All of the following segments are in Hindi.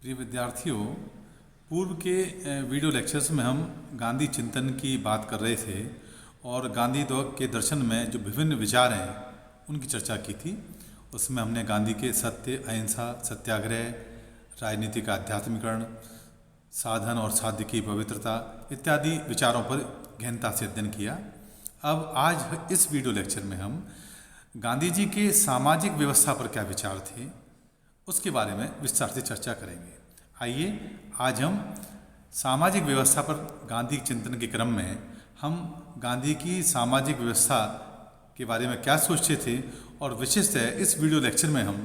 प्रिय विद्यार्थियों, पूर्व के वीडियो लेक्चर्स में हम गांधी चिंतन की बात कर रहे थे और गांधी के दर्शन में जो विभिन्न विचार हैं उनकी चर्चा की थी। उसमें हमने गांधी के सत्य, अहिंसा, सत्याग्रह, राजनीतिक आध्यात्मिकरण, साधन और साध्य की पवित्रता इत्यादि विचारों पर गहनता से अध्ययन किया। अब आज इस वीडियो लेक्चर में हम गांधी जी के सामाजिक व्यवस्था पर क्या विचार थे उसके बारे में विस्तार से चर्चा करेंगे। आइए आज हम सामाजिक व्यवस्था पर गांधी चिंतन के क्रम में हम गांधी की सामाजिक व्यवस्था के बारे में क्या सोचते थे और विशेषतः इस वीडियो लेक्चर में हम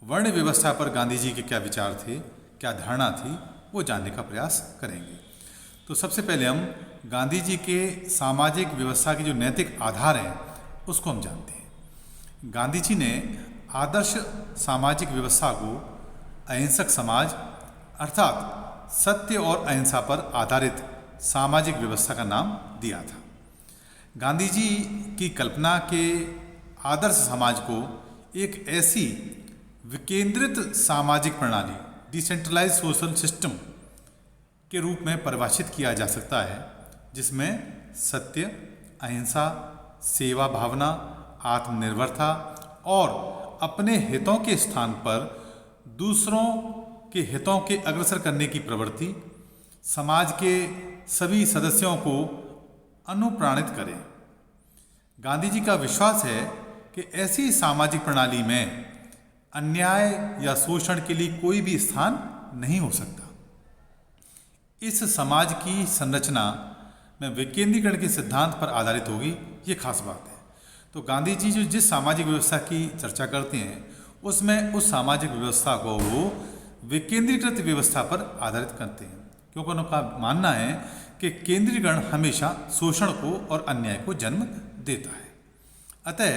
वर्ण व्यवस्था पर गांधी जी के क्या विचार थे, क्या धारणा थी, वो जानने का प्रयास करेंगे। तो सबसे पहले हम गांधी जी के सामाजिक व्यवस्था के जो नैतिक आधार हैं उसको हम जानते हैं। गांधी जी ने आदर्श सामाजिक व्यवस्था को अहिंसक समाज अर्थात सत्य और अहिंसा पर आधारित सामाजिक व्यवस्था का नाम दिया था। गांधी जी की कल्पना के आदर्श समाज को एक ऐसी विकेंद्रित सामाजिक प्रणाली डिसेंट्रलाइज सोशल सिस्टम के रूप में परिभाषित किया जा सकता है जिसमें सत्य, अहिंसा, सेवा भावना, आत्मनिर्भरता और अपने हितों के स्थान पर दूसरों के हितों के अग्रसर करने की प्रवृत्ति समाज के सभी सदस्यों को अनुप्राणित करे। गांधी जी का विश्वास है कि ऐसी सामाजिक प्रणाली में अन्याय या शोषण के लिए कोई भी स्थान नहीं हो सकता। इस समाज की संरचना में विकेंद्रीकरण के सिद्धांत पर आधारित होगी, ये खास बात है। तो गांधी जी जो जिस सामाजिक व्यवस्था की चर्चा करते हैं उसमें उस सामाजिक व्यवस्था को वो विकेंद्रीकृत व्यवस्था पर आधारित करते हैं, क्योंकि उनका मानना है कि केंद्रीकरण हमेशा शोषण को और अन्याय को जन्म देता है। अतः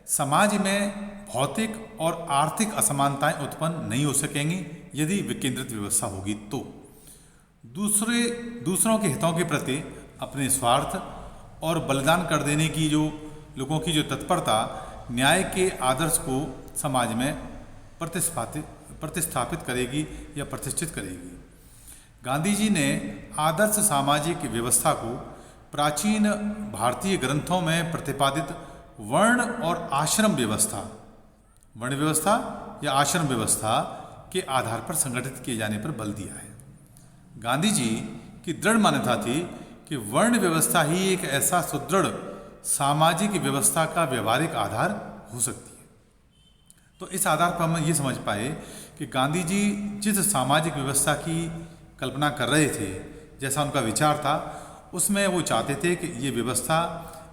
समाज में भौतिक और आर्थिक असमानताएं उत्पन्न नहीं हो सकेंगी यदि विकेंद्रित व्यवस्था होगी तो। दूसरों के हितों के प्रति अपने स्वार्थ और बलिदान कर देने की जो लोगों की जो तत्परता न्याय के आदर्श को समाज में प्रतिस्थापित करेगी या प्रतिष्ठित करेगी। गांधी जी ने आदर्श सामाजिक व्यवस्था को प्राचीन भारतीय ग्रंथों में प्रतिपादित वर्ण और आश्रम व्यवस्था, वर्ण व्यवस्था या आश्रम व्यवस्था के आधार पर संगठित किए जाने पर बल दिया है। गांधी जी की दृढ़ मान्यता थी कि वर्ण व्यवस्था ही एक ऐसा सुदृढ़ सामाजिक व्यवस्था का व्यवहारिक आधार हो सकती है। तो इस आधार पर हम ये समझ पाए कि गांधी जी जिस सामाजिक व्यवस्था की कल्पना कर रहे थे, जैसा उनका विचार था, उसमें वो चाहते थे कि ये व्यवस्था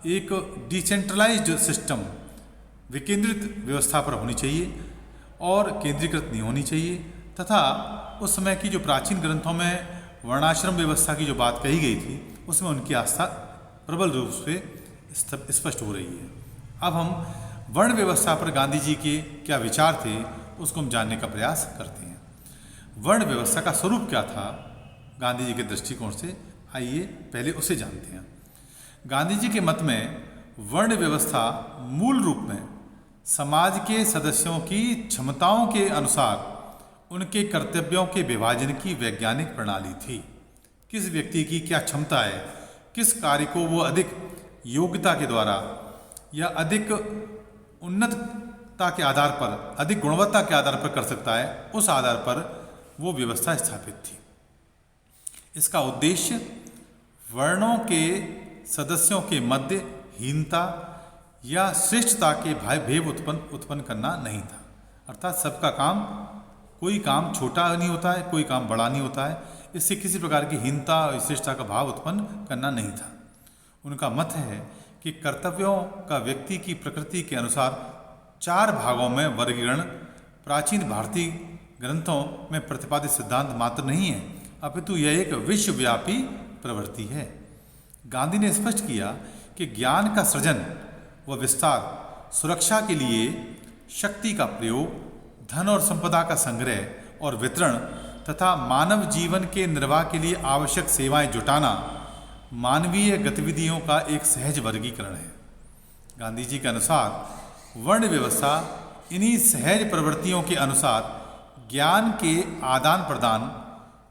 एक डिसेंट्रलाइज्ड सिस्टम, विकेंद्रित व्यवस्था पर होनी चाहिए और केंद्रीकृत नहीं होनी चाहिए, तथा उस समय की जो प्राचीन ग्रंथों में वर्णाश्रम व्यवस्था की जो बात कही गई थी उसमें उनकी आस्था प्रबल रूप से स्पष्ट हो रही है। अब हम वर्ण व्यवस्था पर गांधी जी के क्या विचार थे उसको हम जानने का प्रयास करते हैं। वर्ण व्यवस्था का स्वरूप क्या था गांधी जी के दृष्टिकोण से, आइए पहले उसे जानते हैं। गांधी जी के मत में वर्ण व्यवस्था मूल रूप में समाज के सदस्यों की क्षमताओं के अनुसार उनके कर्तव्यों के विभाजन की वैज्ञानिक प्रणाली थी। किस व्यक्ति की क्या क्षमता है, किस कार्य को वो अधिक योग्यता के द्वारा या अधिक उन्नतता के आधार पर, अधिक गुणवत्ता के आधार पर कर सकता है, उस आधार पर वो व्यवस्था स्थापित थी। इसका उद्देश्य वर्णों के सदस्यों के मध्य हीनता या श्रेष्ठता के भेद उत्पन्न करना नहीं था। अर्थात सबका काम, कोई काम छोटा नहीं होता है, कोई काम बड़ा नहीं होता है, इससे किसी प्रकार की हीनता और श्रेष्ठता का भाव उत्पन्न करना नहीं था। उनका मत है कि कर्तव्यों का व्यक्ति की प्रकृति के अनुसार 4 भागों में वर्गीकरण प्राचीन भारतीय ग्रंथों में प्रतिपादित सिद्धांत मात्र नहीं है, अपितु यह एक विश्वव्यापी प्रवृत्ति है। गांधी ने स्पष्ट किया कि ज्ञान का सृजन व विस्तार, सुरक्षा के लिए शक्ति का प्रयोग, धन और संपदा का संग्रह और वितरण तथा मानव जीवन के निर्वाह के लिए आवश्यक सेवाएं जुटाना मानवीय गतिविधियों का एक सहज वर्गीकरण है। गांधी जी के अनुसार वर्ण व्यवस्था इन्हीं सहज प्रवृत्तियों के अनुसार ज्ञान के आदान प्रदान,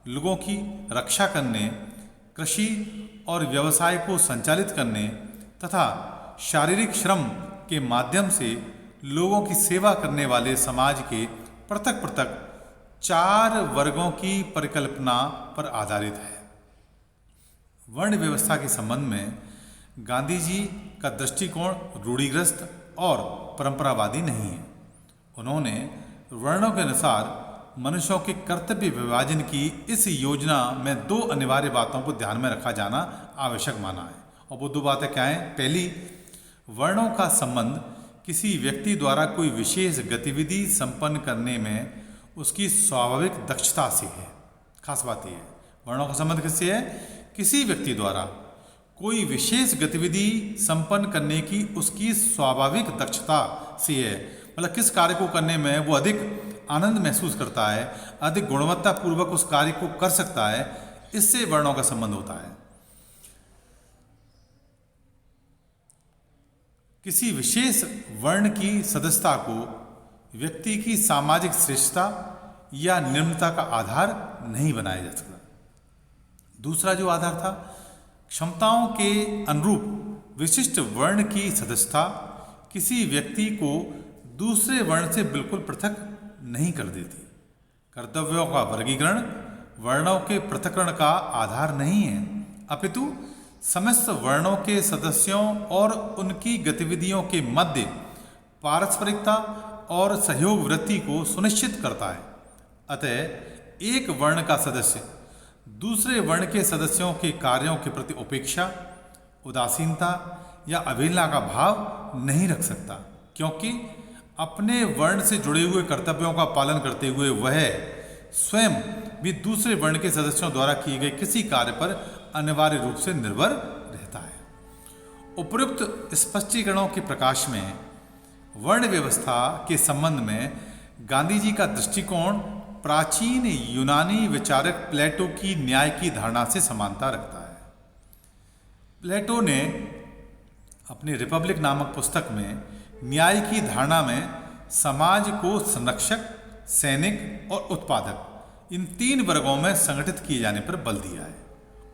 लोगों की रक्षा करने, कृषि और व्यवसाय को संचालित करने तथा शारीरिक श्रम के माध्यम से लोगों की सेवा करने वाले समाज के पृथक पृथक 4 वर्गों की परिकल्पना पर आधारित है। वर्ण व्यवस्था के संबंध में गांधी जी का दृष्टिकोण रूढ़िग्रस्त और परंपरावादी नहीं है। उन्होंने वर्णों के अनुसार मनुष्यों के कर्तव्य विभाजन की इस योजना में 2 अनिवार्य बातों को ध्यान में रखा जाना आवश्यक माना है। और वो 2 बातें क्या हैं? पहली, वर्णों का संबंध किसी व्यक्ति द्वारा कोई विशेष गतिविधि संपन्न करने में उसकी स्वाभाविक दक्षता से है। खास बात यह है, वर्णों का संबंध किससे है? किसी व्यक्ति द्वारा कोई विशेष गतिविधि संपन्न करने की उसकी स्वाभाविक दक्षता से है। मतलब किस कार्य को करने में वो अधिक आनंद महसूस करता है, अधिक गुणवत्ता पूर्वक उस कार्य को कर सकता है, इससे वर्णों का संबंध होता है। किसी विशेष वर्ण की सदस्यता को व्यक्ति की सामाजिक श्रेष्ठता या निम्नता का आधार नहीं बनाया जा सकता। दूसरा जो आधार था, क्षमताओं के अनुरूप विशिष्ट वर्ण की सदस्यता किसी व्यक्ति को दूसरे वर्ण से बिल्कुल पृथक नहीं कर देती। कर्तव्यों का वर्गीकरण वर्णों के पृथक्करण का आधार नहीं है, अपितु समस्त वर्णों के सदस्यों और उनकी गतिविधियों के मध्य पारस्परिकता और सहयोग वृत्ति को सुनिश्चित करता है। अतः एक वर्ण का सदस्य दूसरे वर्ण के सदस्यों के कार्यों के प्रति उपेक्षा, उदासीनता या अवहेलना का भाव नहीं रख सकता, क्योंकि अपने वर्ण से जुड़े हुए कर्तव्यों का पालन करते हुए वह स्वयं भी दूसरे वर्ण के सदस्यों द्वारा किए गए किसी कार्य पर अनिवार्य रूप से निर्भर रहता है। उपयुक्त स्पष्टीकरणों के प्रकाश में वर्ण व्यवस्था के संबंध में गांधी जी का दृष्टिकोण प्राचीन यूनानी विचारक प्लेटो की न्याय की धारणा से समानता रखता है। प्लेटो ने अपनी रिपब्लिक नामक पुस्तक में न्याय की धारणा में समाज को संरक्षक, सैनिक और उत्पादक इन 3 वर्गों में संगठित किए जाने पर बल दिया है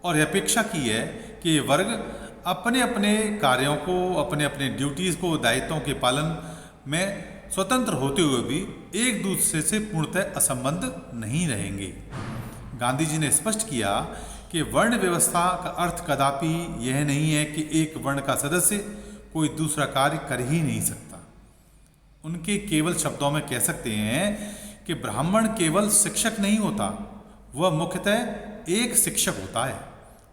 और यह अपेक्षा की है कि ये वर्ग अपने अपने कार्यों को, अपने अपने ड्यूटीज़ को, दायित्वों के पालन में स्वतंत्र होते हुए भी एक दूसरे से पूर्णतः असंबद्ध नहीं रहेंगे। गांधी जी ने स्पष्ट किया कि वर्ण व्यवस्था का अर्थ कदापि यह नहीं है कि एक वर्ण का सदस्य कोई दूसरा कार्य कर ही नहीं सकता। उनके केवल शब्दों में कह सकते हैं कि ब्राह्मण केवल शिक्षक नहीं होता, वह मुख्यतः एक शिक्षक होता है।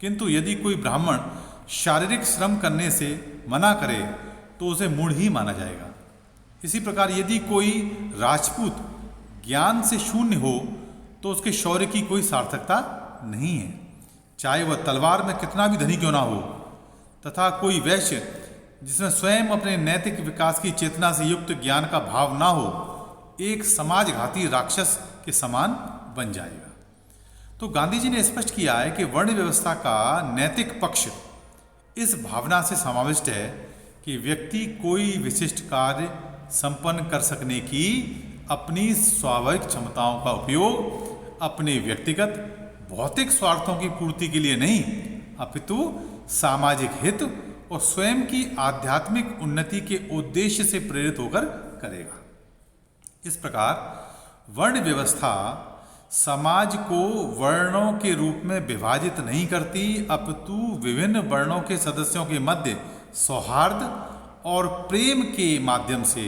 किंतु यदि कोई ब्राह्मण शारीरिक श्रम करने से मना करे तो उसे मूढ़ ही माना जाएगा। इसी प्रकार यदि कोई राजपूत ज्ञान से शून्य हो तो उसके शौर्य की कोई सार्थकता नहीं है, चाहे वह तलवार में कितना भी धनी क्यों ना हो। तथा कोई वैश्य जिसमें स्वयं अपने नैतिक विकास की चेतना से युक्त ज्ञान का भाव ना हो, एक समाजघाती राक्षस के समान बन जाएगा। तो गांधी जी ने स्पष्ट किया है कि वर्ण व्यवस्था का नैतिक पक्ष इस भावना से समाविष्ट है कि व्यक्ति कोई विशिष्ट कार्य संपन्न कर सकने की अपनी स्वाभाविक क्षमताओं का उपयोग अपने व्यक्तिगत भौतिक स्वार्थों की पूर्ति के लिए नहीं, अपितु सामाजिक हित और स्वयं की आध्यात्मिक उन्नति के उद्देश्य से प्रेरित होकर करेगा। इस प्रकार वर्ण व्यवस्था समाज को वर्णों के रूप में विभाजित नहीं करती, अपितु विभिन्न वर्णों के सदस्यों के मध्य सौहार्द और प्रेम के माध्यम से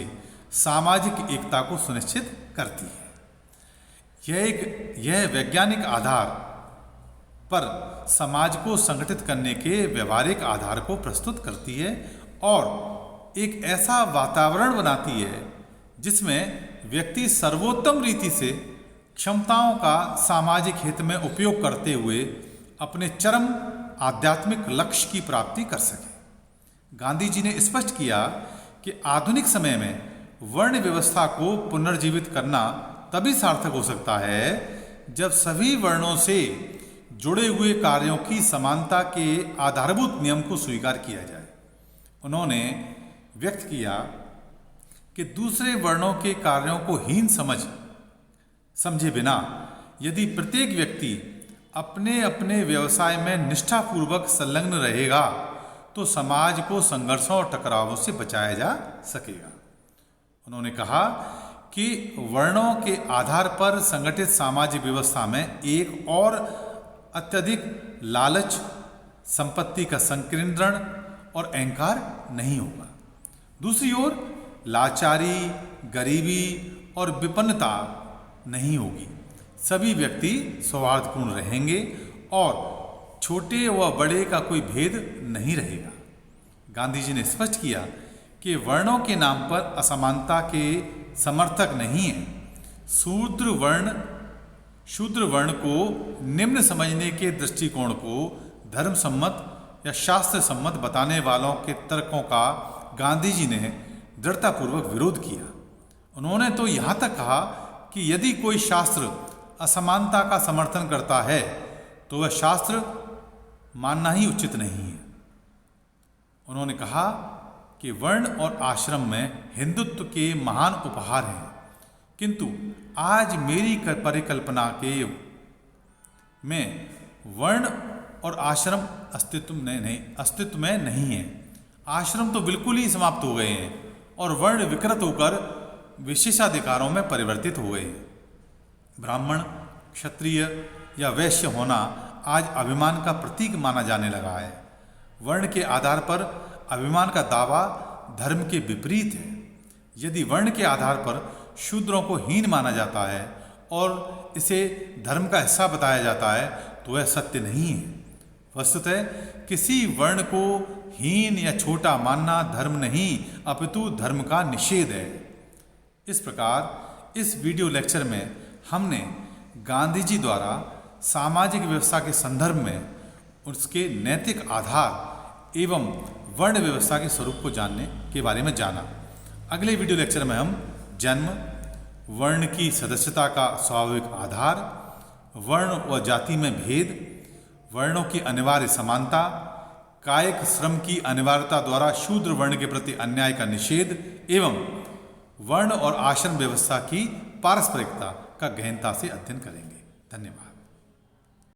सामाजिक एकता को सुनिश्चित करती है। यह वैज्ञानिक आधार पर समाज को संगठित करने के व्यवहारिक आधार को प्रस्तुत करती है और एक ऐसा वातावरण बनाती है जिसमें व्यक्ति सर्वोत्तम रीति से क्षमताओं का सामाजिक हित में उपयोग करते हुए अपने चरम आध्यात्मिक लक्ष्य की प्राप्ति कर सके। गांधी जी ने स्पष्ट किया कि आधुनिक समय में वर्ण व्यवस्था को पुनर्जीवित करना तभी सार्थक हो सकता है जब सभी वर्णों से जुड़े हुए कार्यों की समानता के आधारभूत नियम को स्वीकार किया जाए। उन्होंने व्यक्त किया कि दूसरे वर्णों के कार्यों को हीन समझ समझे बिना यदि प्रत्येक व्यक्ति अपने अपने व्यवसाय में निष्ठापूर्वक संलग्न रहेगा तो समाज को संघर्षों और टकरावों से बचाया जा सकेगा। उन्होंने कहा कि वर्णों के आधार पर संगठित सामाजिक व्यवस्था में एक और अत्यधिक लालच, संपत्ति का संकीर्णन और अहंकार नहीं होगा। दूसरी ओर लाचारी, गरीबी और विपन्नता नहीं होगी। सभी व्यक्ति सौहार्दपूर्ण रहेंगे और छोटे व बड़े का कोई भेद नहीं रहेगा। गांधी जी ने स्पष्ट किया कि वर्णों के नाम पर असमानता के समर्थक नहीं है। शूद्र वर्ण को निम्न समझने के दृष्टिकोण को धर्म सम्मत या शास्त्र सम्मत बताने वालों के तर्कों का गांधी जी ने दृढ़तापूर्वक विरोध किया। उन्होंने तो यहाँ तक कहा कि यदि कोई शास्त्र असमानता का समर्थन करता है तो वह शास्त्र मानना ही उचित नहीं है। उन्होंने कहा कि वर्ण और आश्रम में हिंदुत्व के महान उपहार हैं, किंतु आज मेरी परिकल्पना के में वर्ण और आश्रम अस्तित्व में नहीं है। आश्रम तो बिल्कुल ही समाप्त हो गए हैं और वर्ण विकृत होकर विशेषाधिकारों में परिवर्तित हो गए हैं। ब्राह्मण, क्षत्रिय या वैश्य होना आज अभिमान का प्रतीक माना जाने लगा है। वर्ण के आधार पर अभिमान का दावा धर्म के विपरीत है। यदि वर्ण के आधार पर शूद्रों को हीन माना जाता है और इसे धर्म का हिस्सा बताया जाता है तो वह सत्य नहीं है। वस्तुतः किसी वर्ण को हीन या छोटा मानना धर्म नहीं अपितु धर्म का निषेध है। इस प्रकार इस वीडियो लेक्चर में हमने गांधी जी द्वारा सामाजिक व्यवस्था के संदर्भ में उसके नैतिक आधार एवं वर्ण व्यवस्था के स्वरूप को जानने के बारे में जाना। अगले वीडियो लेक्चर में हम जन्म, वर्ण की सदस्यता का स्वाभाविक आधार, वर्ण व जाति में भेद, वर्णों की अनिवार्य समानता, कायिक श्रम की अनिवार्यता द्वारा शूद्र वर्ण के प्रति अन्याय का निषेध एवं वर्ण और आश्रम व्यवस्था की पारस्परिकता का गहनता से अध्ययन करेंगे। धन्यवाद।